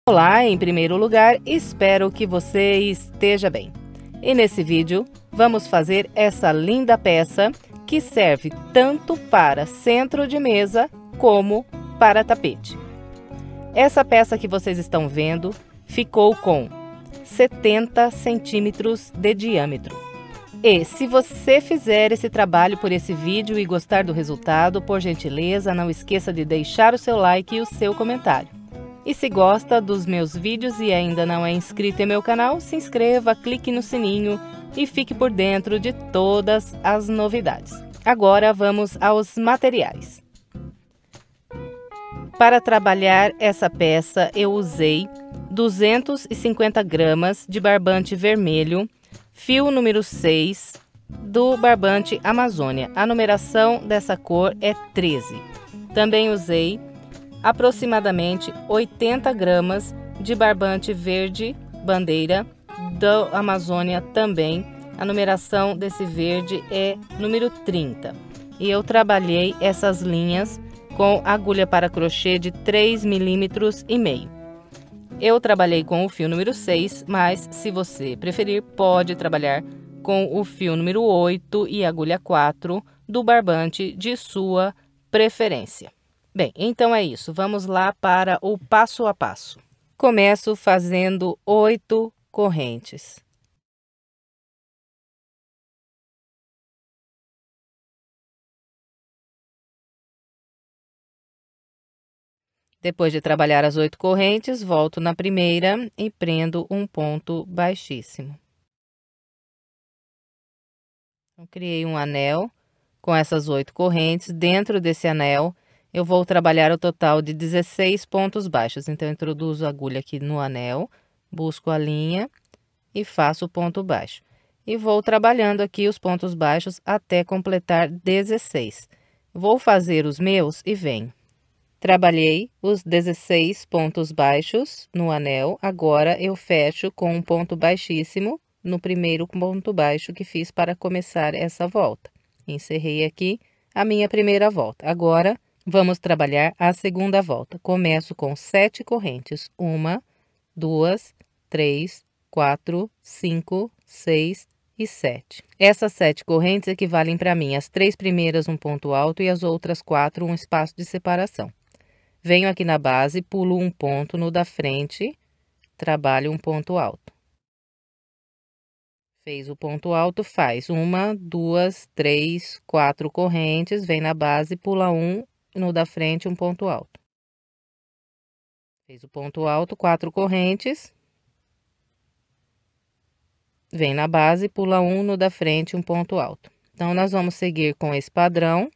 Olá, em primeiro lugar, espero que você esteja bem. E nesse vídeo, vamos fazer essa linda peça que serve tanto para centro de mesa como para tapete. Essa peça que vocês estão vendo ficou com 70 centímetros de diâmetro. E se você fizer esse trabalho por esse vídeo e gostar do resultado, por gentileza, não esqueça de deixar o seu like e o seu comentário. E se gosta dos meus vídeos e ainda não é inscrito em meu canal, se inscreva, clique no sininho e fique por dentro de todas as novidades. Agora vamos aos materiais. Para trabalhar essa peça eu usei 250 gramas de barbante vermelho, fio número 6 do barbante Amazônia. A numeração dessa cor é 13. Também usei aproximadamente 80 gramas de barbante verde bandeira da Amazônia também. A numeração desse verde é número 30. E eu trabalhei essas linhas com agulha para crochê de 3,5 milímetros. Eu trabalhei com o fio número 6, mas se você preferir, pode trabalhar com o fio número 8 e agulha 4 do barbante de sua preferência. Bem, então é isso. Vamos lá para o passo a passo. Começo fazendo 8 correntes. Depois de trabalhar as 8 correntes, volto na primeira e prendo um ponto baixíssimo. Eu criei um anel com essas 8 correntes. Dentro desse anel, eu vou trabalhar o total de 16 pontos baixos. Então, eu introduzo a agulha aqui no anel, busco a linha e faço o ponto baixo. E vou trabalhando aqui os pontos baixos até completar 16. Vou fazer os meus e venho. Trabalhei os 16 pontos baixos no anel. Agora, eu fecho com um ponto baixíssimo no primeiro ponto baixo que fiz para começar essa volta. Encerrei aqui a minha primeira volta. Agora, vamos trabalhar a segunda volta. Começo com 7 correntes. 1, 2, 3, 4, 5, 6 e 7. Essas 7 correntes equivalem para mim as 3 primeiras um ponto alto e as outras 4 um espaço de separação. Venho aqui na base, pulo um ponto no da frente, trabalho um ponto alto. Fez o ponto alto, faz 1, 2, 3, 4 correntes, vem na base, pula um no da frente, um ponto alto. Fez o ponto alto, 4 correntes. Vem na base, pula um no da frente, um ponto alto. Então, nós vamos seguir com esse padrão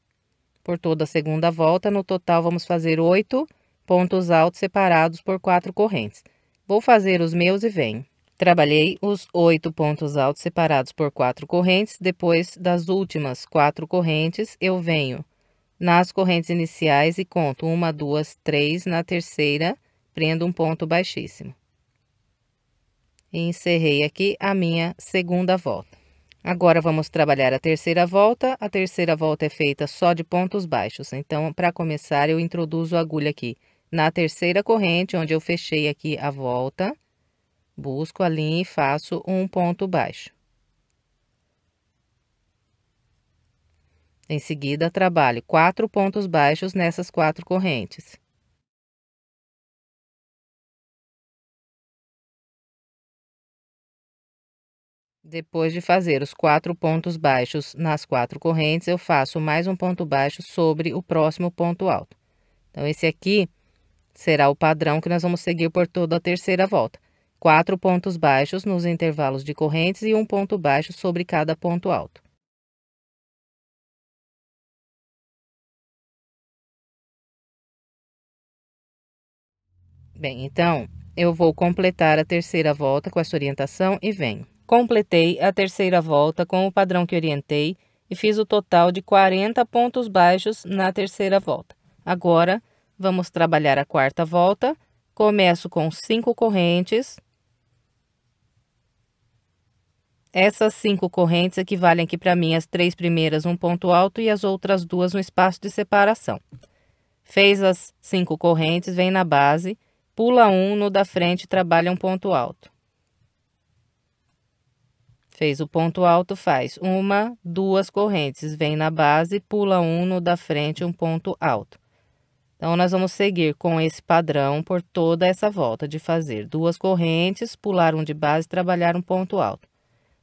por toda a segunda volta. No total, vamos fazer 8 pontos altos separados por 4 correntes. Vou fazer os meus e venho. Trabalhei os 8 pontos altos separados por 4 correntes. Depois das últimas 4 correntes, eu venho nas correntes iniciais e conto 1, 2, 3, na terceira, prendo um ponto baixíssimo. E encerrei aqui a minha segunda volta. Agora, vamos trabalhar a terceira volta. A terceira volta é feita só de pontos baixos. Então, para começar, eu introduzo a agulha aqui na terceira corrente, onde eu fechei aqui a volta. Busco a linha e faço um ponto baixo. Em seguida, trabalho 4 pontos baixos nessas 4 correntes. Depois de fazer os 4 pontos baixos nas 4 correntes, eu faço mais um ponto baixo sobre o próximo ponto alto. Então, esse aqui será o padrão que nós vamos seguir por toda a terceira volta. 4 pontos baixos nos intervalos de correntes e um ponto baixo sobre cada ponto alto. Bem, então, eu vou completar a terceira volta com essa orientação e venho. Completei a terceira volta com o padrão que orientei e fiz o total de 40 pontos baixos na terceira volta. Agora, Vamos trabalhar a quarta volta. Começo com 5 correntes. Essas 5 correntes equivalem aqui para mim as 3 primeiras um ponto alto e as outras 2 no espaço de separação. Fez as 5 correntes, vem na base, pula um no da frente e trabalha um ponto alto. Fez o ponto alto, faz 1, 2 correntes, vem na base, pula um no da frente, um ponto alto. Então, nós vamos seguir com esse padrão por toda essa volta, de fazer 2 correntes, pular um de base, trabalhar um ponto alto.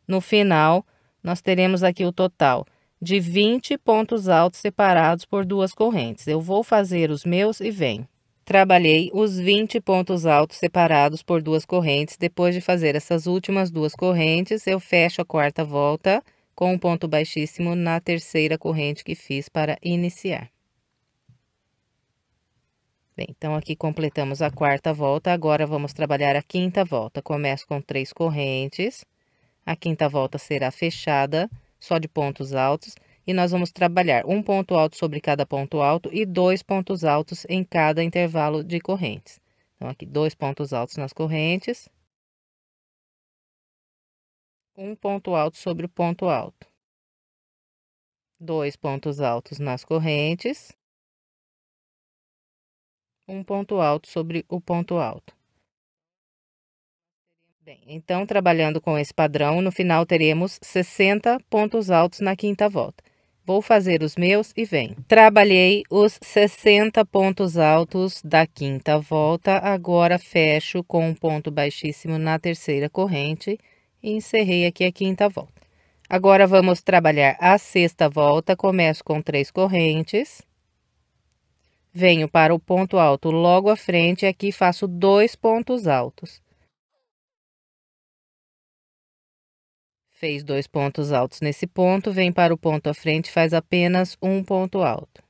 No final, nós teremos aqui o total de 20 pontos altos separados por 2 correntes. Eu vou fazer os meus e venho. Trabalhei os 20 pontos altos separados por 2 correntes. Depois de fazer essas últimas 2 correntes, eu fecho a quarta volta com um ponto baixíssimo na terceira corrente que fiz para iniciar. Bem, então aqui completamos a quarta volta. Agora vamos trabalhar a quinta volta. Começo com 3 correntes. A quinta volta será fechada, só de pontos altos, e nós vamos trabalhar um ponto alto sobre cada ponto alto e 2 pontos altos em cada intervalo de correntes. Então, aqui 2 pontos altos nas correntes, um ponto alto sobre o ponto alto, 2 pontos altos nas correntes, um ponto alto sobre o ponto alto. Bem, então, trabalhando com esse padrão, no final teremos 60 pontos altos na quinta volta. Vou fazer os meus e venho. Trabalhei os 60 pontos altos da quinta volta, agora fecho com um ponto baixíssimo na terceira corrente e encerrei aqui a quinta volta. Agora, vamos trabalhar a sexta volta, começo com 3 correntes. Venho para o ponto alto logo à frente e aqui faço 2 pontos altos. Fez 2 pontos altos nesse ponto, vem para o ponto à frente, faz apenas um ponto alto.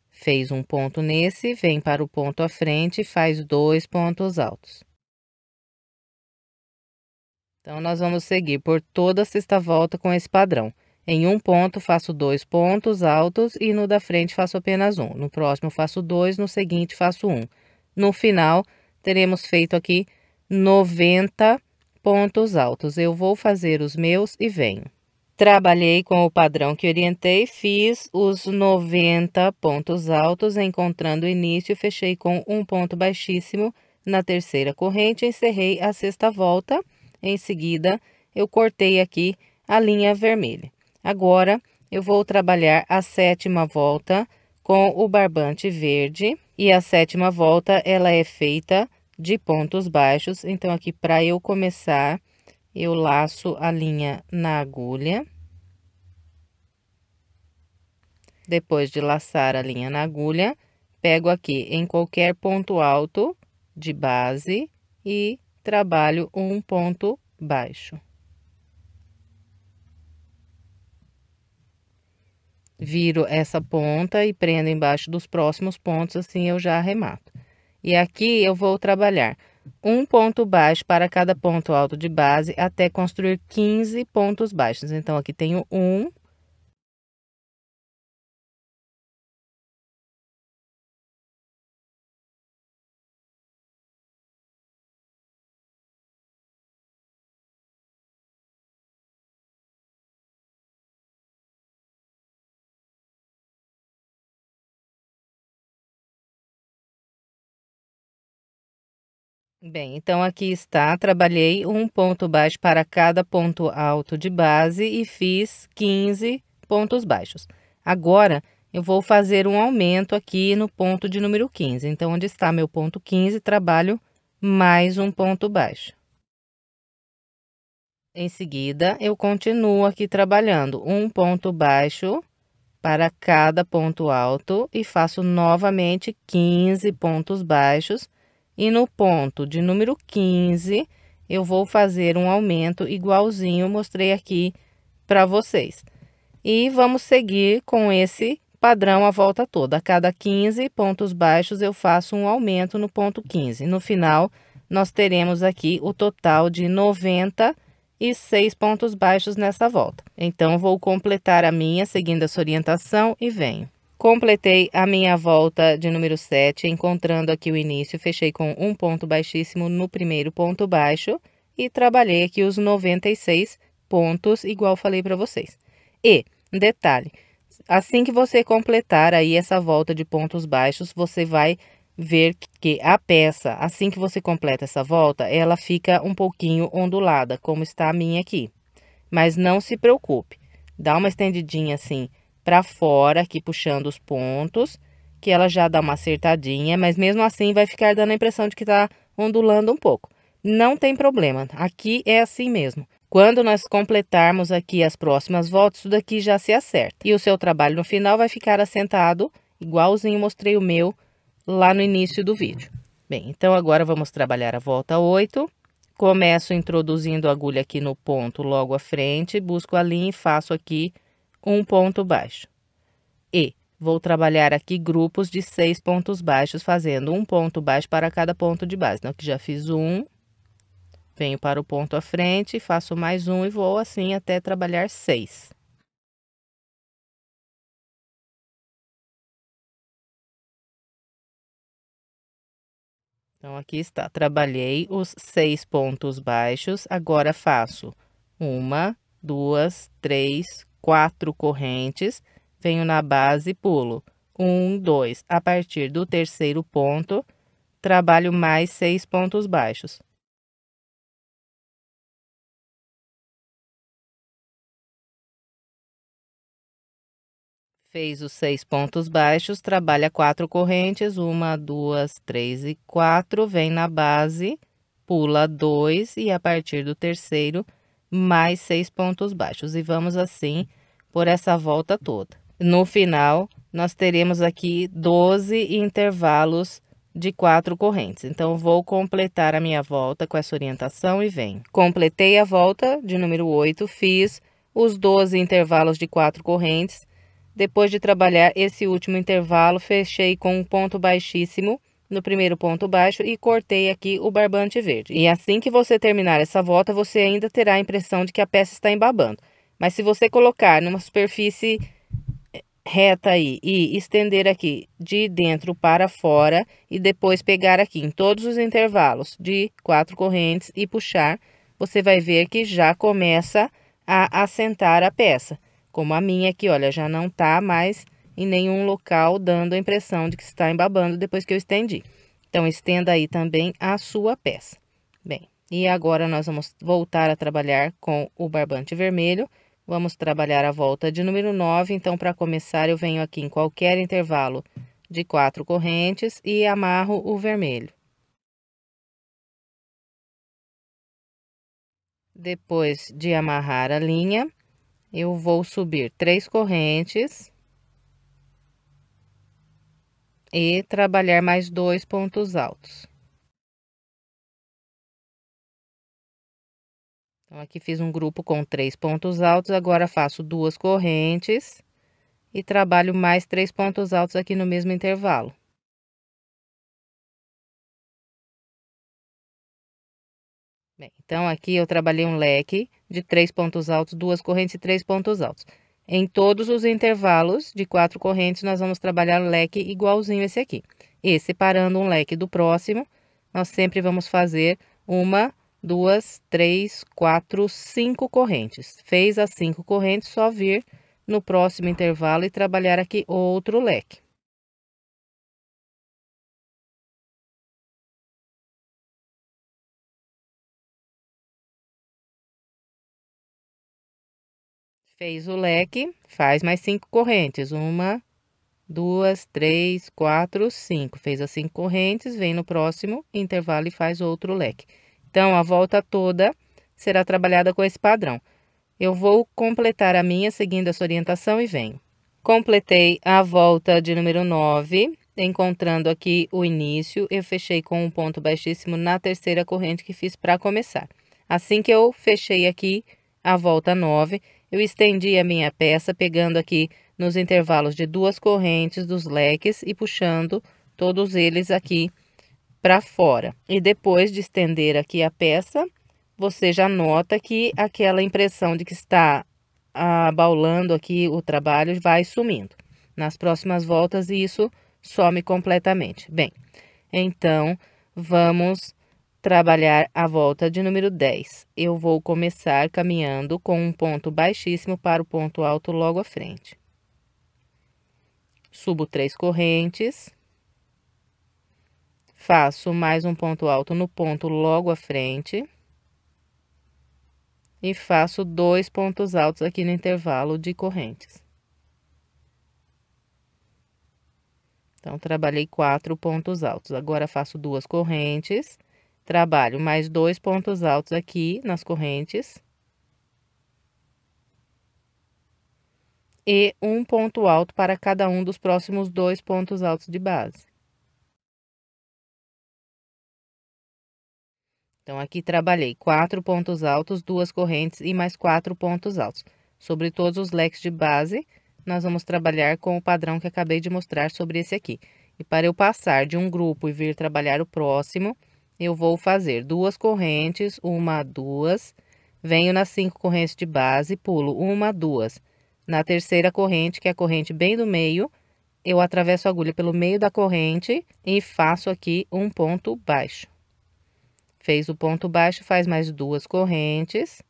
Fez um ponto nesse, vem para o ponto à frente, faz 2 pontos altos. Então, nós vamos seguir por toda a sexta volta com esse padrão. Em um ponto, faço 2 pontos altos e no da frente faço apenas um. No próximo, faço 2, no seguinte, faço 1. No final, teremos feito aqui 90 pontos altos. Eu vou fazer os meus e venho. Trabalhei com o padrão que orientei, fiz os 90 pontos altos, encontrando o início, fechei com um ponto baixíssimo na terceira corrente, encerrei a sexta volta. Em seguida, eu cortei aqui a linha vermelha. Agora, eu vou trabalhar a sétima volta com o barbante verde, e a sétima volta, ela é feita de pontos baixos. Então, aqui para eu começar, eu laço a linha na agulha. Depois de laçar a linha na agulha, pego aqui em qualquer ponto alto de base e trabalho um ponto baixo. Viro essa ponta e prendo embaixo dos próximos pontos, assim eu já arremato. E aqui eu vou trabalhar um ponto baixo para cada ponto alto de base até construir 15 pontos baixos. Então, aqui tenho 1. Bem, então aqui está, trabalhei um ponto baixo para cada ponto alto de base e fiz 15 pontos baixos. Agora, eu vou fazer um aumento aqui no ponto de número 15. Então, onde está meu ponto 15, trabalho mais um ponto baixo. Em seguida, eu continuo aqui trabalhando um ponto baixo para cada ponto alto e faço novamente 15 pontos baixos. E no ponto de número 15, eu vou fazer um aumento igualzinho, mostrei aqui para vocês. E vamos seguir com esse padrão a volta toda. A cada 15 pontos baixos, eu faço um aumento no ponto 15. No final, nós teremos aqui o total de 96 pontos baixos nessa volta. Então, vou completar a minha seguindo essa orientação e venho. Completei a minha volta de número 7, encontrando aqui o início, fechei com um ponto baixíssimo no primeiro ponto baixo e trabalhei aqui os 96 pontos, igual falei para vocês. E, detalhe, assim que você completar aí essa volta de pontos baixos, você vai ver que a peça, assim que você completa essa volta, ela fica um pouquinho ondulada, como está a minha aqui. Mas não se preocupe, dá uma estendidinha assim para fora, aqui puxando os pontos, que ela já dá uma acertadinha, mas mesmo assim vai ficar dando a impressão de que tá ondulando um pouco. Não tem problema, aqui é assim mesmo. Quando nós completarmos aqui as próximas voltas, isso daqui já se acerta. E o seu trabalho no final vai ficar assentado, igualzinho mostrei o meu lá no início do vídeo. Bem, então agora vamos trabalhar a volta 8. Começo introduzindo a agulha aqui no ponto logo à frente, busco a linha e faço aqui um ponto baixo. E vou trabalhar aqui grupos de 6 pontos baixos, fazendo um ponto baixo para cada ponto de base. Então, aqui já fiz um, venho para o ponto à frente, faço mais um e vou assim até trabalhar 6. Então, aqui está, trabalhei os 6 pontos baixos, agora faço uma, duas, três, 4 correntes, venho na base e pulo. 1, 2, a partir do terceiro ponto, trabalho mais 6 pontos baixos. Fez os 6 pontos baixos, trabalha 4 correntes, 1, 2, 3 e 4, vem na base, pula 2 e a partir do terceiro, mais 6 pontos baixos. E vamos assim por essa volta toda. No final, nós teremos aqui 12 intervalos de 4 correntes. Então, vou completar a minha volta com essa orientação e venho. Completei a volta de número 8, fiz os 12 intervalos de 4 correntes. Depois de trabalhar esse último intervalo, fechei com um ponto baixíssimo no primeiro ponto baixo e cortei aqui o barbante verde. E assim que você terminar essa volta, você ainda terá a impressão de que a peça está embabando. Mas se você colocar numa superfície reta aí e estender aqui de dentro para fora e depois pegar aqui em todos os intervalos de 4 correntes e puxar, você vai ver que já começa a assentar a peça. Como a minha aqui, olha, já não tá mais em nenhum local dando a impressão de que está embabando depois que eu estendi. Então, estenda aí também a sua peça. Bem, e agora nós vamos voltar a trabalhar com o barbante vermelho. Vamos trabalhar a volta de número 9. Então, para começar, eu venho aqui em qualquer intervalo de 4 correntes e amarro o vermelho. Depois de amarrar a linha, eu vou subir 3 correntes e trabalhar mais 2 pontos altos. Então, aqui fiz um grupo com 3 pontos altos, agora faço 2 correntes e trabalho mais 3 pontos altos aqui no mesmo intervalo. Bem, então, aqui eu trabalhei um leque de 3 pontos altos, 2 correntes e 3 pontos altos. Em todos os intervalos de 4 correntes, nós vamos trabalhar um leque igualzinho esse aqui. E separando um leque do próximo, nós sempre vamos fazer uma, 2, 3, 4, 5 correntes. Fez as 5 correntes, só vir no próximo intervalo e trabalhar aqui outro leque. Fez o leque, faz mais 5 correntes. Uma, 2, 3, 4, 5. Fez as 5 correntes, vem no próximo intervalo e faz outro leque. Então, a volta toda será trabalhada com esse padrão. Eu vou completar a minha seguindo essa orientação e venho. Completei a volta de número 9, encontrando aqui o início, eu fechei com um ponto baixíssimo na terceira corrente que fiz para começar. Assim que eu fechei aqui a volta 9, eu estendi a minha peça, pegando aqui nos intervalos de 2 correntes dos leques e puxando todos eles aqui para fora. E depois de estender aqui a peça, você já nota que aquela impressão de que está abaulando aqui o trabalho vai sumindo. nas próximas voltas isso some completamente. Bem, então, vamos trabalhar a volta de número 10. Eu vou começar caminhando com um ponto baixíssimo para o ponto alto logo à frente. Subo 3 correntes. Faço mais um ponto alto no ponto logo à frente. E faço 2 pontos altos aqui no intervalo de correntes. Então, trabalhei 4 pontos altos. Agora, faço 2 correntes. Trabalho mais 2 pontos altos aqui nas correntes. E um ponto alto para cada um dos próximos 2 pontos altos de base. Então, aqui trabalhei 4 pontos altos, 2 correntes e mais 4 pontos altos. Sobre todos os leques de base, nós vamos trabalhar com o padrão que acabei de mostrar sobre esse aqui. E para eu passar de um grupo e vir trabalhar o próximo, eu vou fazer 2 correntes, 1, 2, venho nas 5 correntes de base, pulo 1, 2. Na terceira corrente, que é a corrente bem do meio, eu atravesso a agulha pelo meio da corrente e faço aqui um ponto baixo. Fez o ponto baixo, faz mais 2 correntes.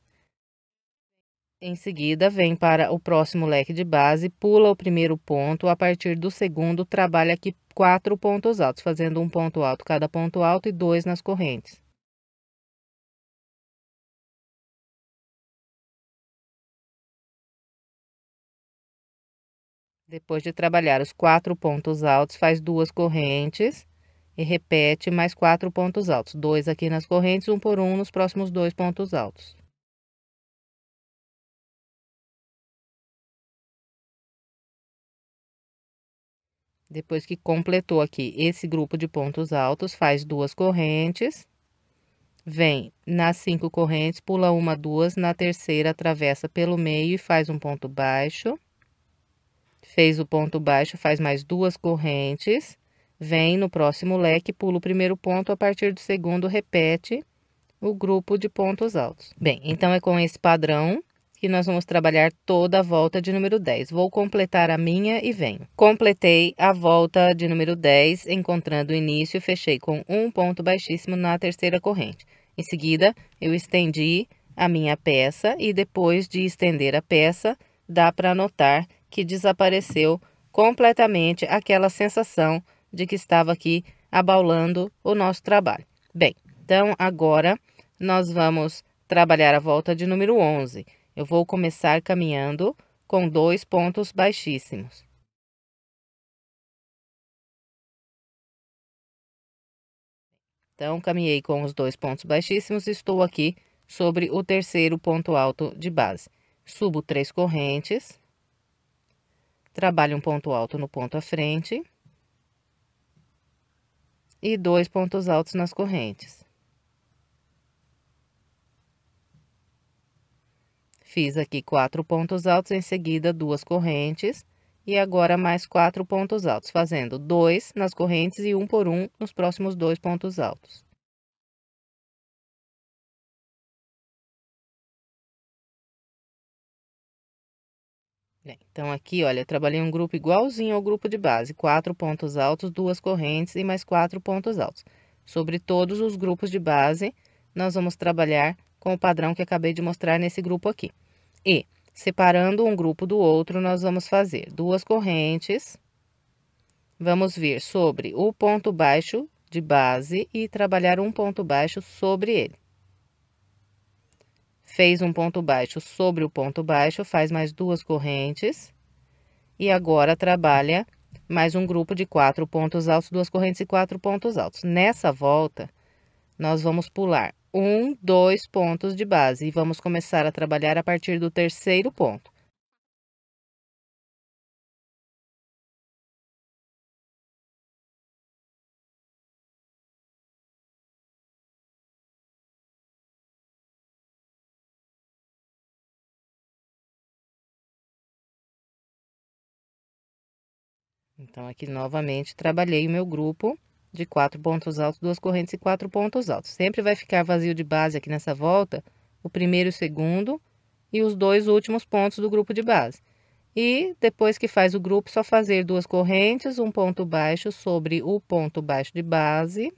Em seguida, vem para o próximo leque de base, pula o primeiro ponto, a partir do segundo, trabalha aqui 4 pontos altos, fazendo um ponto alto cada ponto alto e 2 nas correntes. Depois de trabalhar os 4 pontos altos, faz 2 correntes e repete mais 4 pontos altos. 2 aqui nas correntes, um por um nos próximos 2 pontos altos. Depois que completou aqui esse grupo de pontos altos, faz 2 correntes. Vem nas 5 correntes, pula 1, 2, na terceira atravessa pelo meio e faz um ponto baixo. Fez o ponto baixo, faz mais 2 correntes. Vem no próximo leque, pula o primeiro ponto, a partir do segundo, repete o grupo de pontos altos. Bem, então é com esse padrão que nós vamos trabalhar toda a volta de número 10. Vou completar a minha e venho. Completei a volta de número 10, encontrando o início, fechei com um ponto baixíssimo na terceira corrente. Em seguida, eu estendi a minha peça e depois de estender a peça, dá para notar que desapareceu completamente aquela sensação de que estava aqui abaulando o nosso trabalho. Bem, então agora nós vamos trabalhar a volta de número 11. Eu vou começar caminhando com 2 pontos baixíssimos. Então, caminhei com os 2 pontos baixíssimos e estou aqui sobre o terceiro ponto alto de base. Subo 3 correntes, trabalho um ponto alto no ponto à frente e 2 pontos altos nas correntes. Fiz aqui 4 pontos altos, em seguida 2 correntes e agora mais 4 pontos altos, fazendo 2 nas correntes e um por um nos próximos 2 pontos altos. Então, aqui, olha, eu trabalhei um grupo igualzinho ao grupo de base, 4 pontos altos, 2 correntes e mais 4 pontos altos. Sobre todos os grupos de base, nós vamos trabalhar com o padrão que acabei de mostrar nesse grupo aqui. E, separando um grupo do outro, nós vamos fazer 2 correntes, vamos vir sobre o ponto baixo de base e trabalhar um ponto baixo sobre ele. Fez um ponto baixo sobre o ponto baixo, faz mais 2 correntes. E agora, trabalha mais um grupo de 4 pontos altos, 2 correntes e 4 pontos altos. Nessa volta, nós vamos pular 1, 2 pontos de base. E vamos começar a trabalhar a partir do terceiro ponto. Então, aqui novamente, trabalhei o meu grupo de 4 pontos altos, 2 correntes e 4 pontos altos. Sempre vai ficar vazio de base aqui nessa volta, o primeiro e o segundo, e os 2 últimos pontos do grupo de base. E depois que faz o grupo, só fazer 2 correntes, um ponto baixo sobre o ponto baixo de base,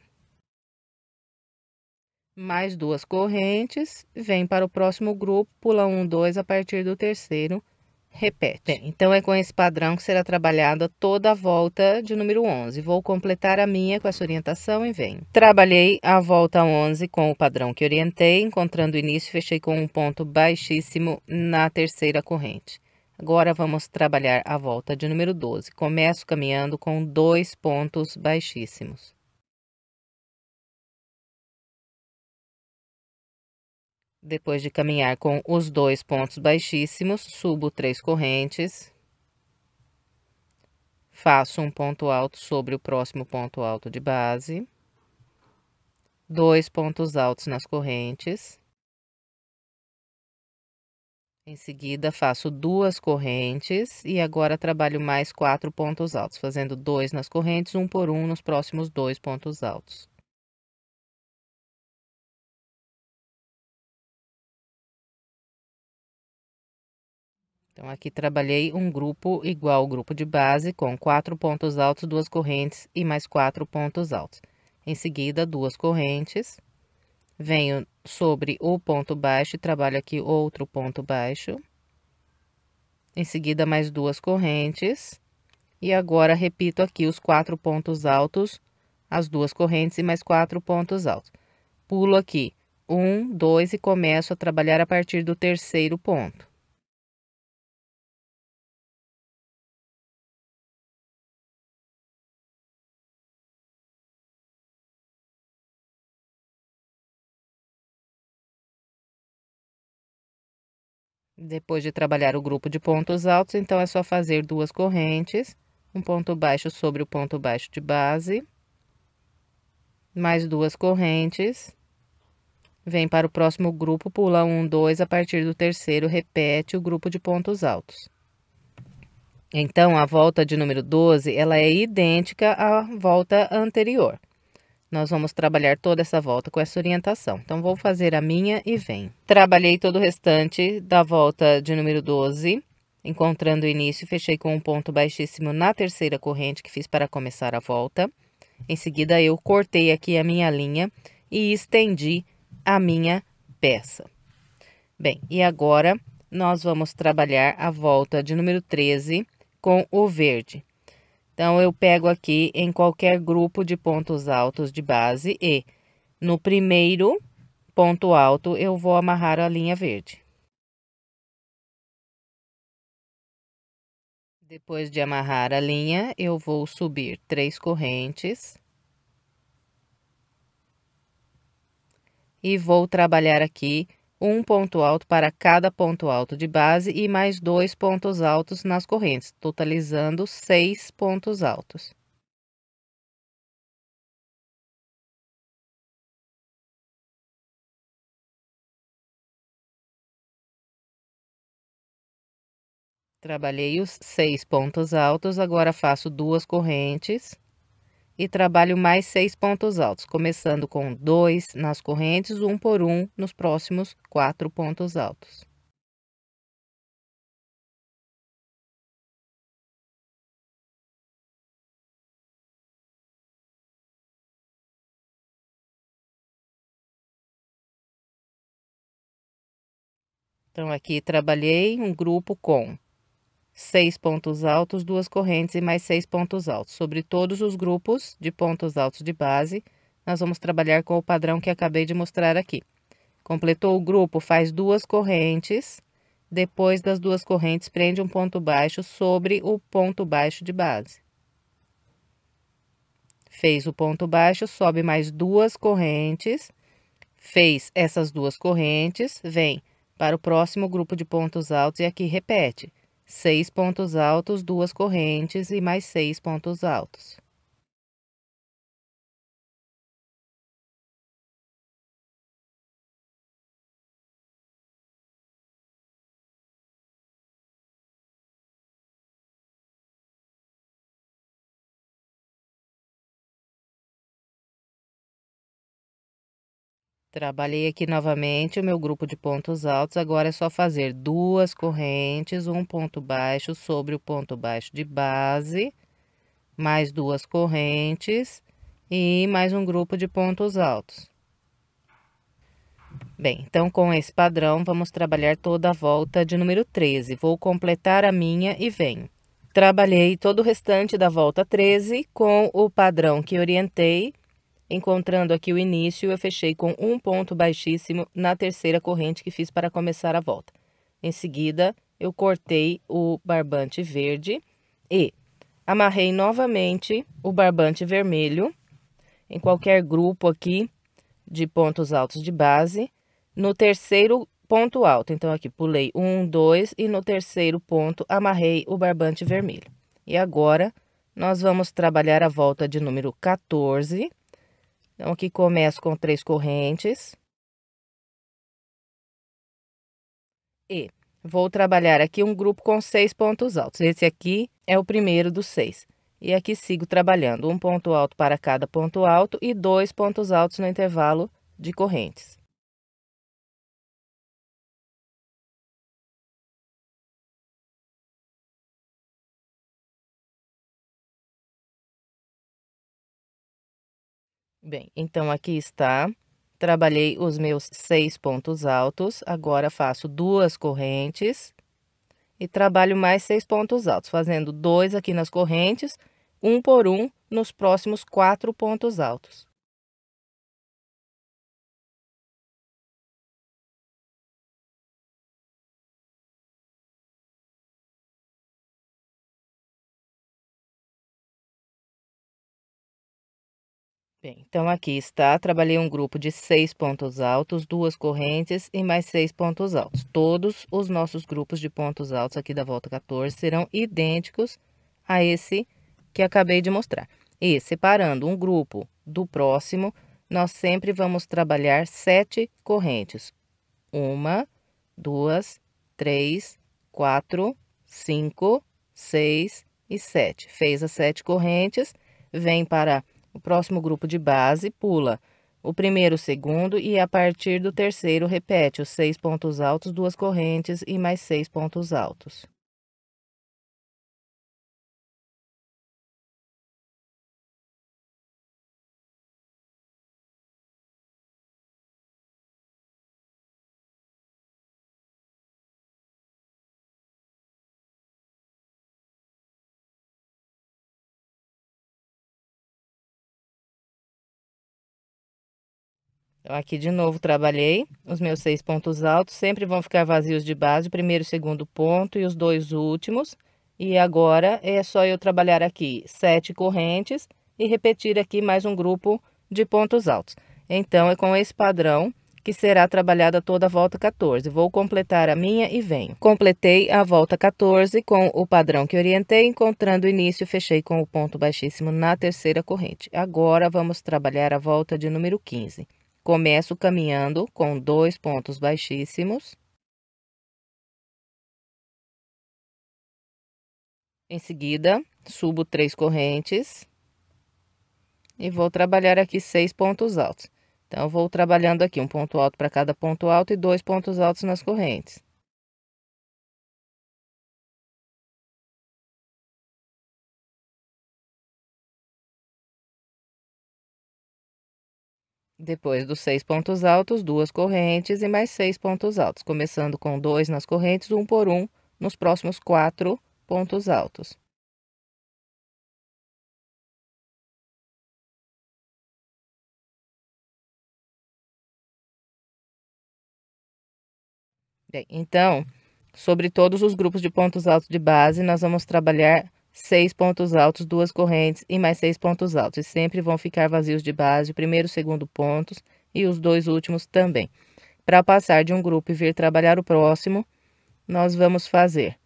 mais 2 correntes, vem para o próximo grupo, pula 1, 2 a partir do terceiro, repete. Bem, então é com esse padrão que será trabalhada toda a volta de número 11. Vou completar a minha com essa orientação e venho. Trabalhei a volta 11 com o padrão que orientei, encontrando o início, fechei com um ponto baixíssimo na terceira corrente. Agora vamos trabalhar a volta de número 12. Começo caminhando com 2 pontos baixíssimos. Depois de caminhar com os 2 pontos baixíssimos, subo 3 correntes, faço um ponto alto sobre o próximo ponto alto de base, 2 pontos altos nas correntes. Em seguida, faço 2 correntes e agora trabalho mais 4 pontos altos, fazendo 2 nas correntes, um por um nos próximos 2 pontos altos. Então, aqui trabalhei um grupo igual ao grupo de base, com 4 pontos altos, 2 correntes e mais 4 pontos altos. Em seguida, 2 correntes, venho sobre o ponto baixo e trabalho aqui outro ponto baixo. Em seguida, mais 2 correntes. E agora, repito aqui os 4 pontos altos, as 2 correntes e mais 4 pontos altos. Pulo aqui 1, 2 e começo a trabalhar a partir do terceiro ponto. Depois de trabalhar o grupo de pontos altos, então é só fazer 2 correntes, um ponto baixo sobre o ponto baixo de base, mais 2 correntes, vem para o próximo grupo, pula 1, 2, a partir do terceiro, repete o grupo de pontos altos. Então, a volta de número 12, ela é idêntica à volta anterior. Nós vamos trabalhar toda essa volta com essa orientação. Então, vou fazer a minha e venho. Trabalhei todo o restante da volta de número 12, encontrando o início, fechei com um ponto baixíssimo na terceira corrente que fiz para começar a volta. Em seguida, eu cortei aqui a minha linha e estendi a minha peça. Bem, e agora nós vamos trabalhar a volta de número 13 com o verde. Então, eu pego aqui em qualquer grupo de pontos altos de base e no primeiro ponto alto eu vou amarrar a linha verde. Depois de amarrar a linha, eu vou subir 3 correntes. E vou trabalhar aqui um ponto alto para cada ponto alto de base e mais 2 pontos altos nas correntes, totalizando 6 pontos altos. Trabalhei os 6 pontos altos, agora faço 2 correntes e trabalho mais 6 pontos altos, começando com 2 nas correntes, um por um nos próximos 4 pontos altos. Então, aqui trabalhei um grupo com 6 pontos altos, 2 correntes e mais 6 pontos altos. Sobre todos os grupos de pontos altos de base, nós vamos trabalhar com o padrão que acabei de mostrar aqui. Completou o grupo, faz 2 correntes, depois das 2 correntes, prende um ponto baixo sobre o ponto baixo de base. Fez o ponto baixo, sobe mais 2 correntes, fez essas 2 correntes, vem para o próximo grupo de pontos altos e aqui repete. 6 pontos altos, 2 correntes e mais 6 pontos altos. Trabalhei aqui novamente o meu grupo de pontos altos, agora é só fazer 2 correntes, um ponto baixo sobre o ponto baixo de base, mais 2 correntes e mais um grupo de pontos altos. Bem, então com esse padrão, vamos trabalhar toda a volta de número 13. Vou completar a minha e venho. Trabalhei todo o restante da volta 13 com o padrão que orientei. Encontrando aqui o início, eu fechei com um ponto baixíssimo na terceira corrente que fiz para começar a volta. Em seguida, eu cortei o barbante verde e amarrei novamente o barbante vermelho em qualquer grupo aqui de pontos altos de base, no terceiro ponto alto. Então, aqui pulei 1, 2 e no terceiro ponto amarrei o barbante vermelho. E agora, nós vamos trabalhar a volta de número 14. Então, aqui começo com 3 correntes. E vou trabalhar aqui um grupo com 6 pontos altos. Esse aqui é o primeiro dos 6. E aqui sigo trabalhando um ponto alto para cada ponto alto e 2 pontos altos no intervalo de correntes. Bem, então aqui está. Trabalhei os meus 6 pontos altos, agora faço 2 correntes e trabalho mais 6 pontos altos, fazendo 2 aqui nas correntes, um por um nos próximos 4 pontos altos. Bem, então aqui está, trabalhei um grupo de 6 pontos altos, 2 correntes e mais 6 pontos altos. Todos os nossos grupos de pontos altos aqui da volta 14 serão idênticos a esse que acabei de mostrar. E separando um grupo do próximo, nós sempre vamos trabalhar 7 correntes. 1, 2, 3, 4, 5, 6 e 7. Fez as 7 correntes, vem para o próximo grupo de base, pula o primeiro, o segundo e a partir do terceiro repete os 6 pontos altos, 2 correntes e mais 6 pontos altos. Então, aqui de novo trabalhei os meus 6 pontos altos, sempre vão ficar vazios de base, o primeiro e o segundo ponto e os 2 últimos. E agora é só eu trabalhar aqui 7 correntes e repetir aqui mais um grupo de pontos altos. Então, é com esse padrão que será trabalhada toda a volta 14. Vou completar a minha e venho. Completei a volta 14 com o padrão que orientei, encontrando o início, fechei com o ponto baixíssimo na terceira corrente. Agora, vamos trabalhar a volta de número 15. Começo caminhando com 2 pontos baixíssimos. Em seguida, subo 3 correntes. E vou trabalhar aqui 6 pontos altos. Então, eu vou trabalhando aqui um ponto alto para cada ponto alto e 2 pontos altos nas correntes. Depois dos 6 pontos altos, 2 correntes e mais 6 pontos altos, começando com 2 nas correntes, um por um, nos próximos 4 pontos altos. Bem, então, sobre todos os grupos de pontos altos de base, nós vamos trabalhar 6 pontos altos, 2 correntes e mais 6 pontos altos. E sempre vão ficar vazios de base, o primeiro e o segundo pontos e os 2 últimos também. Para passar de um grupo e vir trabalhar o próximo, nós vamos fazer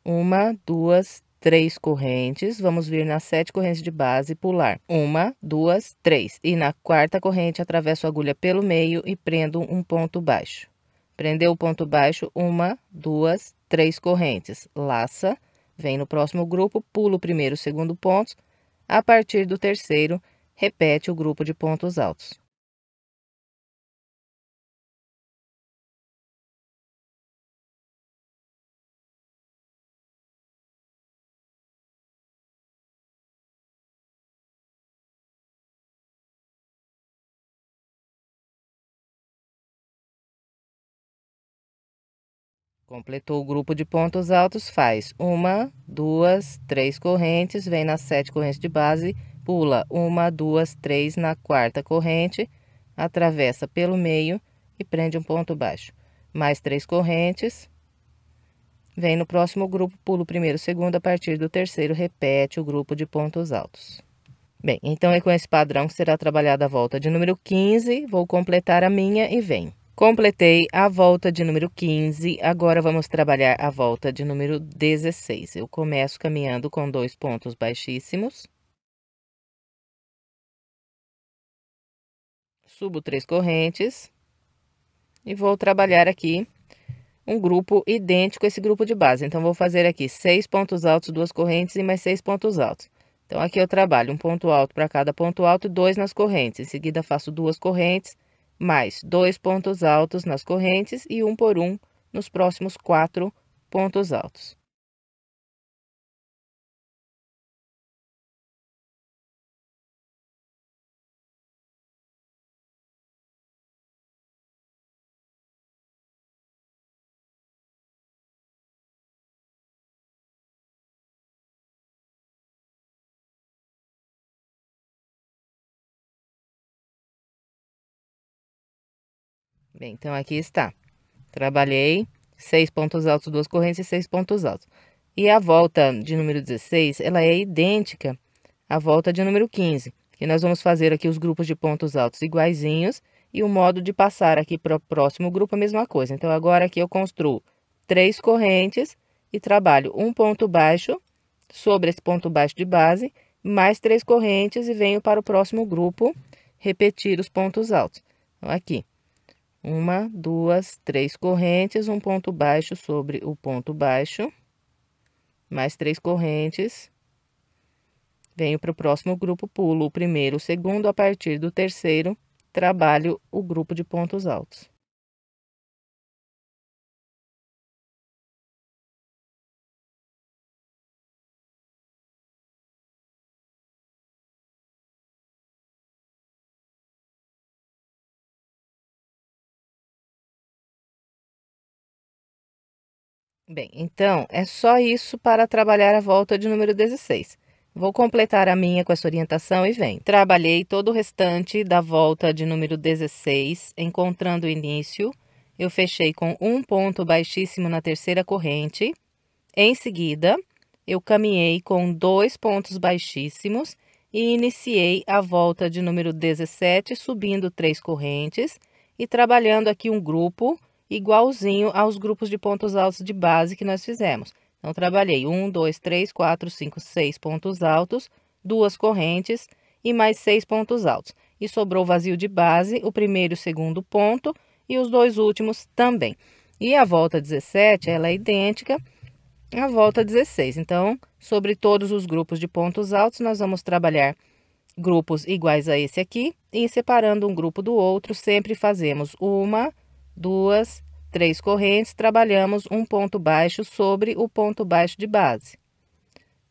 1, 2, 3 correntes. Vamos vir nas 7 correntes de base, pular 1, 2, 3. E na quarta corrente, atravesso a agulha pelo meio e prendo um ponto baixo. Prendeu o ponto baixo, 1, 2, 3 correntes. Laça, vem no próximo grupo, pula o primeiro e o segundo pontos. A partir do terceiro, repete o grupo de pontos altos. Completou o grupo de pontos altos, faz 1, 2, 3 correntes, vem nas 7 correntes de base, pula 1, 2, 3 na 4ª corrente, atravessa pelo meio e prende um ponto baixo. Mais 3 correntes, vem no próximo grupo, pula o primeiro, segundo, a partir do terceiro, repete o grupo de pontos altos. Bem, então é com esse padrão que será trabalhada a volta de número 15, vou completar a minha e venho. Completei a volta de número 15, agora vamos trabalhar a volta de número 16. Eu começo caminhando com 2 pontos baixíssimos. Subo 3 correntes. E vou trabalhar aqui um grupo idêntico a esse grupo de base. Então, vou fazer aqui 6 pontos altos, 2 correntes e mais 6 pontos altos. Então, aqui eu trabalho um ponto alto para cada ponto alto e 2 nas correntes. Em seguida, faço 2 correntes, mais 2 pontos altos nas correntes e 1 por 1 nos próximos 4 pontos altos. Bem, então aqui está. Trabalhei 6 pontos altos, 2 correntes e 6 pontos altos. E a volta de número 16, ela é idêntica à volta de número 15. E nós vamos fazer aqui os grupos de pontos altos iguaizinhos e o modo de passar aqui para o próximo grupo a mesma coisa. Então, agora aqui eu construo 3 correntes e trabalho um ponto baixo sobre esse ponto baixo de base, mais 3 correntes e venho para o próximo grupo repetir os pontos altos. Então, aqui. 1, 2, 3 correntes, um ponto baixo sobre o ponto baixo, mais 3 correntes, venho para o próximo grupo, pulo o primeiro, o segundo, a partir do terceiro, trabalho o grupo de pontos altos. Bem, então, é só isso para trabalhar a volta de número 16. Vou completar a minha com essa orientação e venho. Trabalhei todo o restante da volta de número 16, encontrando o início. Eu fechei com um ponto baixíssimo na terceira corrente. Em seguida, eu caminhei com 2 pontos baixíssimos e iniciei a volta de número 17, subindo 3 correntes e trabalhando aqui um grupo igualzinho aos grupos de pontos altos de base que nós fizemos. Então, trabalhei 1, 2, 3, 4, 5, 6 pontos altos, 2 correntes e mais 6 pontos altos. E sobrou vazio de base, o primeiro e o segundo ponto e os 2 últimos também. E a volta 17, ela é idêntica à volta 16. Então, sobre todos os grupos de pontos altos, nós vamos trabalhar grupos iguais a esse aqui e separando um grupo do outro, sempre fazemos 1, 2, 3 correntes, trabalhamos um ponto baixo sobre o ponto baixo de base.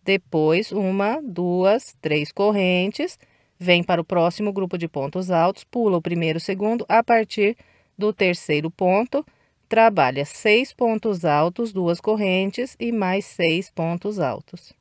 Depois, 1, 2, 3 correntes, vem para o próximo grupo de pontos altos, pula o primeiro e o segundo, a partir do terceiro ponto, trabalha 6 pontos altos, 2 correntes e mais 6 pontos altos.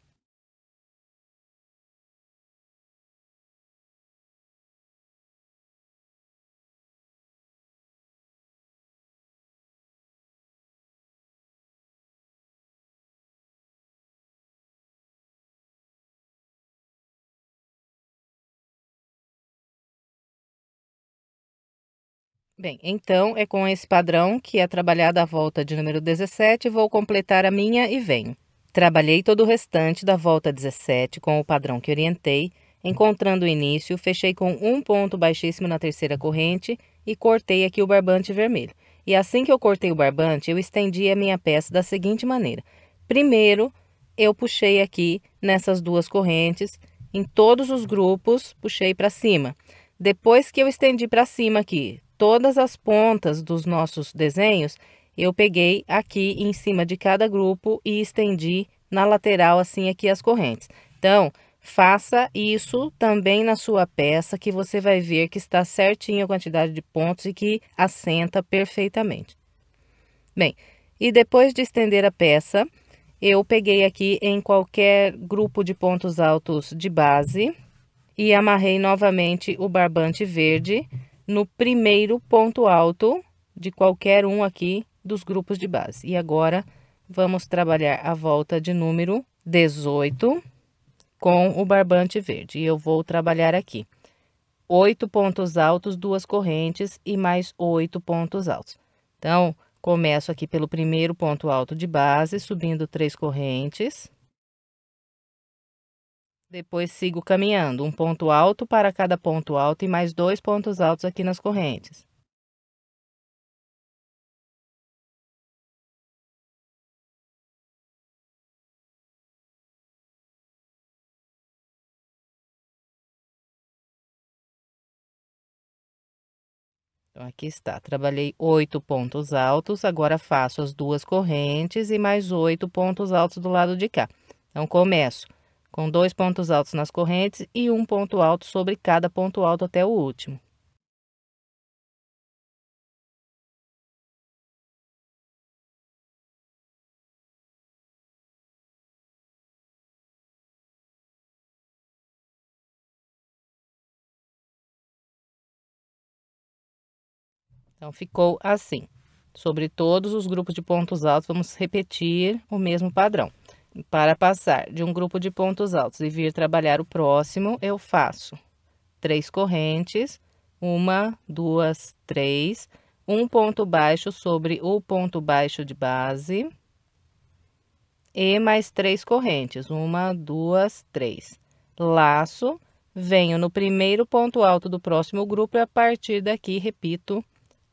Bem, então, é com esse padrão que é trabalhada a volta de número 17, vou completar a minha e venho. Trabalhei todo o restante da volta 17 com o padrão que orientei, encontrando o início, fechei com um ponto baixíssimo na terceira corrente e cortei aqui o barbante vermelho. E assim que eu cortei o barbante, eu estendi a minha peça da seguinte maneira. Primeiro, eu puxei aqui nessas 2 correntes, em todos os grupos, puxei para cima. Depois que eu estendi para cima aqui, todas as pontas dos nossos desenhos, eu peguei aqui em cima de cada grupo e estendi na lateral assim aqui as correntes. Então, faça isso também na sua peça que você vai ver que está certinho a quantidade de pontos e que assenta perfeitamente. Bem, E depois de estender a peça, eu peguei aqui em qualquer grupo de pontos altos de base e amarrei novamente o barbante verde no primeiro ponto alto de qualquer um aqui dos grupos de base. E agora, vamos trabalhar a volta de número 18 com o barbante verde. E eu vou trabalhar aqui 8 pontos altos, 2 correntes e mais 8 pontos altos. Então, começo aqui pelo primeiro ponto alto de base, subindo 3 correntes. Depois sigo caminhando, um ponto alto para cada ponto alto e mais 2 pontos altos aqui nas correntes. Então, aqui está, trabalhei 8 pontos altos, agora faço as 2 correntes e mais 8 pontos altos do lado de cá. Então, começo com 2 pontos altos nas correntes e um ponto alto sobre cada ponto alto até o último. Então, ficou assim. Sobre todos os grupos de pontos altos, vamos repetir o mesmo padrão. Para passar de um grupo de pontos altos e vir trabalhar o próximo, eu faço 3 correntes, 1, 2, 3, um ponto baixo sobre o ponto baixo de base e mais 3 correntes, 1, 2, 3. Laço, venho no primeiro ponto alto do próximo grupo e a partir daqui repito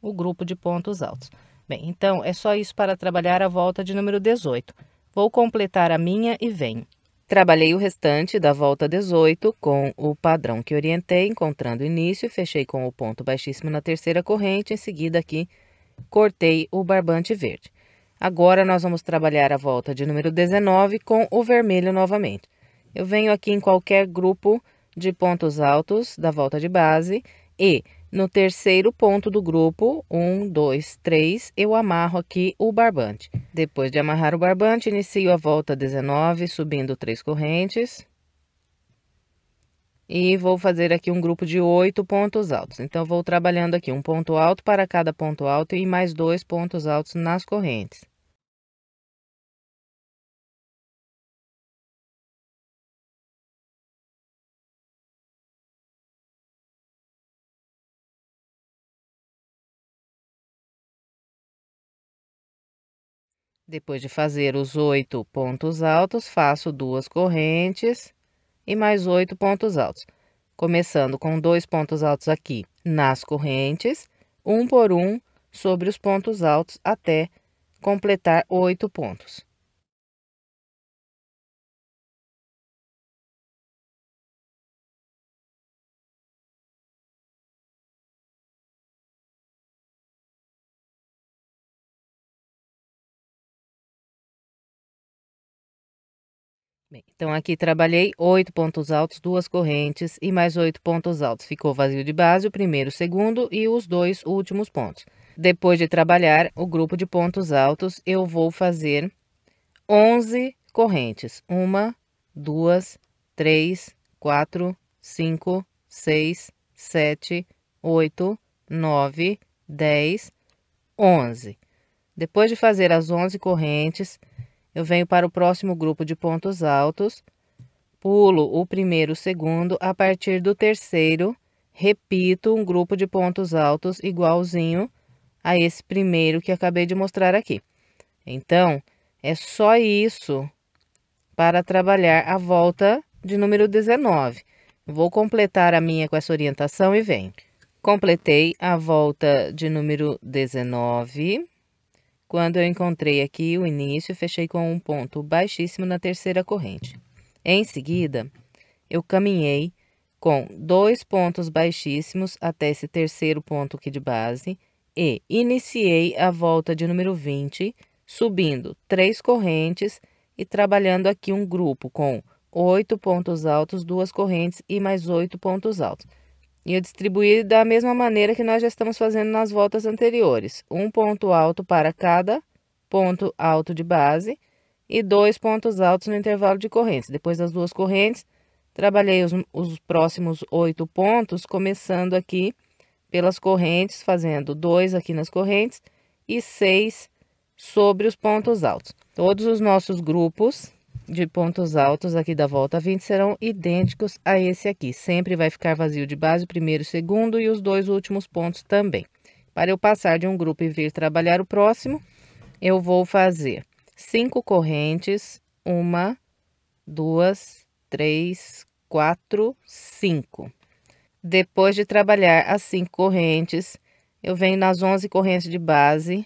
o grupo de pontos altos. Bem, então, é só isso para trabalhar a volta de número 18. Vou completar a minha e venho. Trabalhei o restante da volta 18 com o padrão que orientei, encontrando o início, fechei com o ponto baixíssimo na terceira corrente, em seguida aqui cortei o barbante verde. Agora, nós vamos trabalhar a volta de número 19 com o vermelho novamente. Eu venho aqui em qualquer grupo de pontos altos da volta de base e no terceiro ponto do grupo, 1, 2, 3, eu amarro aqui o barbante. Depois de amarrar o barbante, inicio a volta 19, subindo 3 correntes. E vou fazer aqui um grupo de 8 pontos altos. Então, vou trabalhando aqui um ponto alto para cada ponto alto e mais 2 pontos altos nas correntes. Depois de fazer os 8 pontos altos, faço 2 correntes e mais 8 pontos altos. Começando com 2 pontos altos aqui nas correntes, um por um sobre os pontos altos até completar 8 pontos. Bem, então, aqui trabalhei 8 pontos altos, 2 correntes e mais 8 pontos altos. Ficou vazio de base o primeiro, o segundo e os 2 últimos pontos. Depois de trabalhar o grupo de pontos altos, eu vou fazer 11 correntes. 1, 2, 3, 4, 5, 6, 7, 8, 9, 10, 11. Depois de fazer as 11 correntes, eu venho para o próximo grupo de pontos altos, pulo o primeiro, o segundo, a partir do terceiro, repito um grupo de pontos altos igualzinho a esse primeiro que acabei de mostrar aqui. Então, é só isso para trabalhar a volta de número 19. Vou completar a minha com essa orientação e venho. Completei a volta de número 19. Quando eu encontrei aqui o início, fechei com um ponto baixíssimo na terceira corrente. Em seguida, eu caminhei com 2 pontos baixíssimos até esse terceiro ponto aqui de base e iniciei a volta de número 20, subindo 3 correntes e trabalhando aqui um grupo com 8 pontos altos, 2 correntes e mais 8 pontos altos. E eu distribuí da mesma maneira que nós já estamos fazendo nas voltas anteriores. Um ponto alto para cada ponto alto de base e 2 pontos altos no intervalo de correntes. Depois das 2 correntes, trabalhei os próximos 8 pontos, começando aqui pelas correntes, fazendo 2 aqui nas correntes e 6 sobre os pontos altos. Todos os nossos grupos de pontos altos aqui da volta 20 serão idênticos a esse aqui. Sempre vai ficar vazio de base o primeiro e o segundo e os 2 últimos pontos também. Para eu passar de um grupo e vir trabalhar o próximo, eu vou fazer 5 correntes, 1, 2, 3, 4, 5. Depois de trabalhar as 5 correntes, eu venho nas 11 correntes de base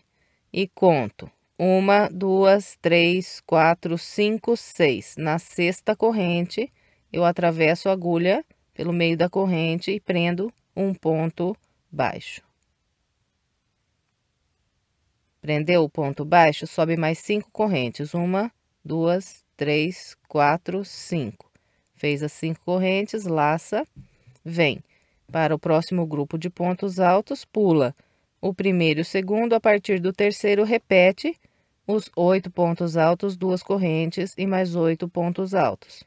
e conto 1, 2, 3, 4, 5, 6. Na 6ª corrente, eu atravesso a agulha pelo meio da corrente e prendo um ponto baixo. Prendeu o ponto baixo, sobe mais 5 correntes. 1, 2, 3, 4, 5. Fez as 5 correntes, laça, vem para o próximo grupo de pontos altos, pula o primeiro e o segundo, a partir do terceiro, repete os 8 pontos altos, 2 correntes e mais 8 pontos altos.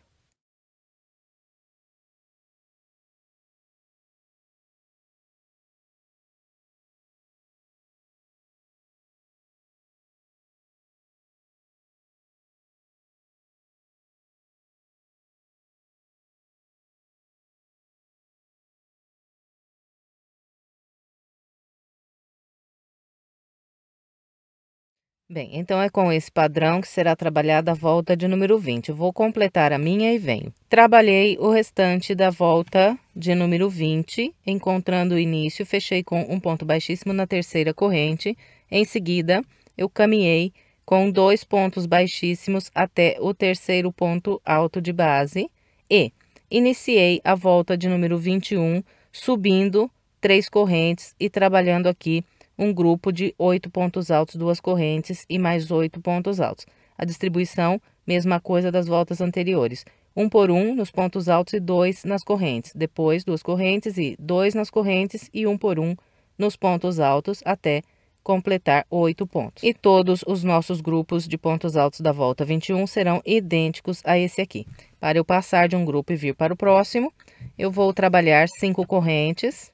Bem, então é com esse padrão que será trabalhada a volta de número 20. Eu vou completar a minha e venho. Trabalhei o restante da volta de número 20, encontrando o início, fechei com um ponto baixíssimo na terceira corrente. Em seguida, eu caminhei com 2 pontos baixíssimos até o terceiro ponto alto de base e iniciei a volta de número 21, subindo 3 correntes e trabalhando aqui um grupo de 8 pontos altos, 2 correntes e mais 8 pontos altos. A distribuição, mesma coisa das voltas anteriores. 1 por 1 nos pontos altos e 2 nas correntes. Depois, 2 correntes e 2 nas correntes e 1 por 1 nos pontos altos até completar 8 pontos. E todos os nossos grupos de pontos altos da volta 21 serão idênticos a esse aqui. Para eu passar de um grupo e vir para o próximo, eu vou trabalhar 5 correntes.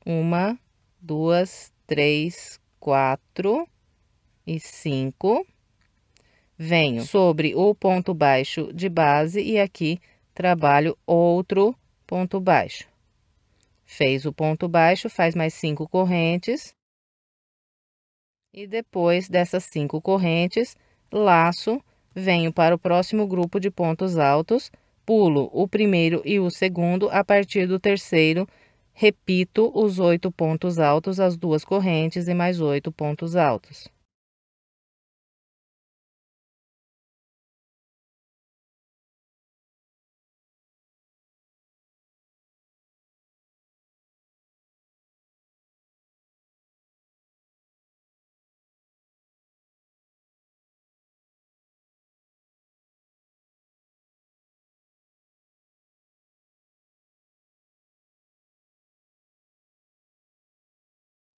1, 2, 3, 4 e 5. Venho sobre o ponto baixo de base e aqui trabalho outro ponto baixo. Fez o ponto baixo, faz mais 5 correntes. E depois dessas 5 correntes, laço, venho para o próximo grupo de pontos altos, pulo o primeiro e o segundo, a partir do terceiro, repito os 8 pontos altos, as 2 correntes e mais 8 pontos altos.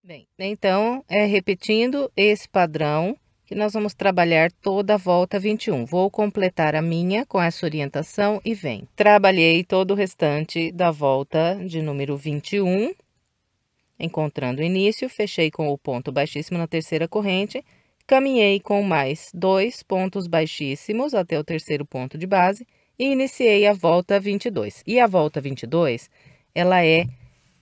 Bem, então, repetindo esse padrão, que nós vamos trabalhar toda a volta 21. Vou completar a minha com essa orientação e venho. Trabalhei todo o restante da volta de número 21, encontrando o início, fechei com o ponto baixíssimo na terceira corrente, caminhei com mais 2 pontos baixíssimos até o terceiro ponto de base e iniciei a volta 22. E a volta 22, ela é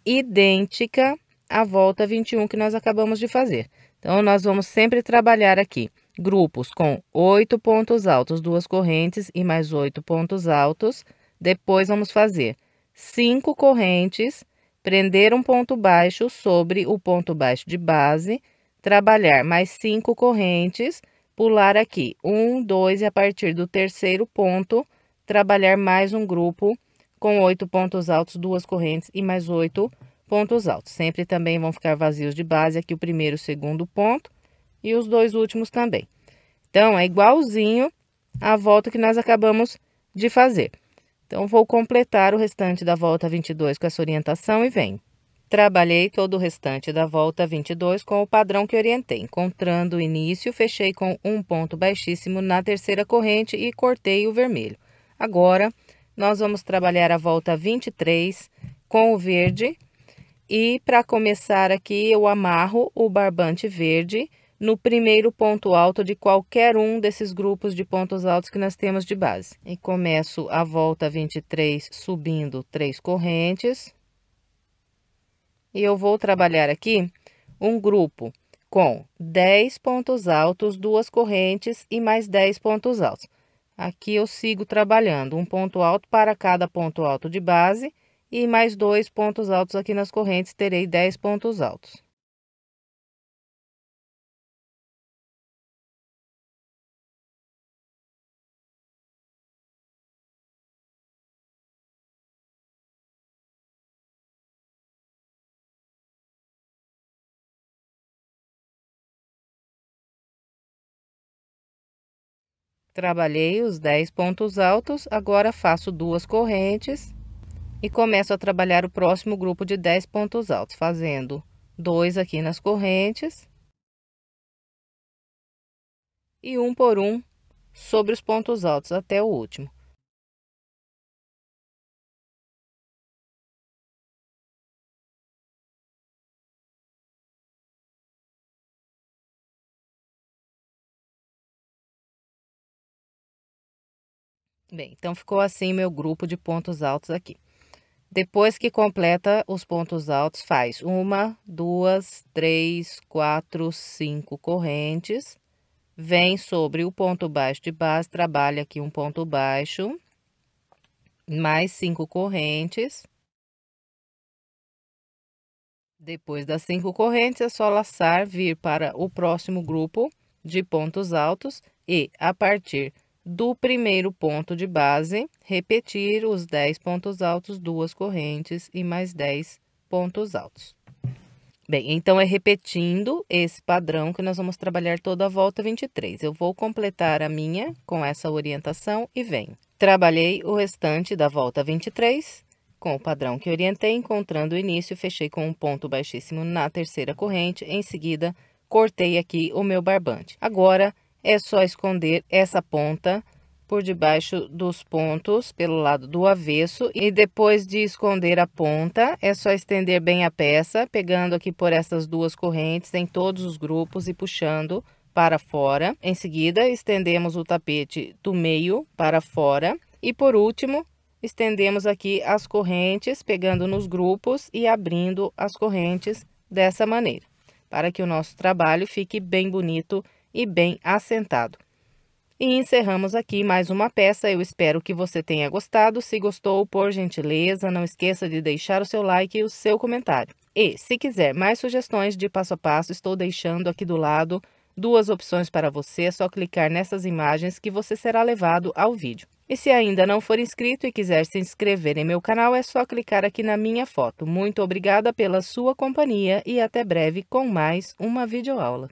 idêntica à volta 21 que nós acabamos de fazer. Então, nós vamos sempre trabalhar aqui grupos com 8 pontos altos, 2 correntes e mais 8 pontos altos. Depois, vamos fazer 5 correntes, prender um ponto baixo sobre o ponto baixo de base, trabalhar mais 5 correntes, pular aqui 1, 2 e a partir do terceiro ponto, trabalhar mais um grupo com 8 pontos altos, 2 correntes e mais 8 pontos altos. Sempre também vão ficar vazios de base aqui o primeiro e o segundo ponto e os 2 últimos também. Então, é igualzinho a volta que nós acabamos de fazer. Então, vou completar o restante da volta 22 com essa orientação e venho. Trabalhei todo o restante da volta 22 com o padrão que orientei. Encontrando o início, fechei com um ponto baixíssimo na terceira corrente e cortei o vermelho. Agora, nós vamos trabalhar a volta 23 com o verde. E para começar aqui, eu amarro o barbante verde no primeiro ponto alto de qualquer um desses grupos de pontos altos que nós temos de base. E começo a volta 23 subindo 3 correntes. E eu vou trabalhar aqui um grupo com 10 pontos altos, 2 correntes e mais 10 pontos altos. Aqui eu sigo trabalhando um ponto alto para cada ponto alto de base e mais 2 pontos altos aqui nas correntes, terei 10 pontos altos. Trabalhei os 10 pontos altos, agora faço 2 correntes e começo a trabalhar o próximo grupo de 10 pontos altos, fazendo 2 aqui nas correntes e um por um sobre os pontos altos até o último. Bem, então ficou assim meu grupo de pontos altos aqui. Depois que completa os pontos altos, faz 1, 2, 3, 4, 5 correntes. Vem sobre o ponto baixo de base, trabalha aqui um ponto baixo, mais 5 correntes. Depois das 5 correntes, é só laçar, vir para o próximo grupo de pontos altos e, a partir do primeiro ponto de base, repetir os 10 pontos altos, 2 correntes e mais 10 pontos altos. Bem, então é repetindo esse padrão que nós vamos trabalhar toda a volta 23. Eu vou completar a minha com essa orientação e venho. Trabalhei o restante da volta 23 com o padrão que orientei, encontrando o início, fechei com um ponto baixíssimo na terceira corrente, em seguida cortei aqui o meu barbante. Agora é só esconder essa ponta por debaixo dos pontos pelo lado do avesso e depois de esconder a ponta, é só estender bem a peça, pegando aqui por essas 2 correntes em todos os grupos e puxando para fora. Em seguida, estendemos o tapete do meio para fora e por último, estendemos aqui as correntes, pegando nos grupos e abrindo as correntes dessa maneira, para que o nosso trabalho fique bem bonito e bem assentado. E encerramos aqui mais uma peça, eu espero que você tenha gostado. Se gostou, por gentileza, não esqueça de deixar o seu like e o seu comentário. E, se quiser mais sugestões de passo a passo, estou deixando aqui do lado 2 opções para você, é só clicar nessas imagens que você será levado ao vídeo. E se ainda não for inscrito e quiser se inscrever em meu canal, é só clicar aqui na minha foto. Muito obrigada pela sua companhia e até breve com mais uma videoaula.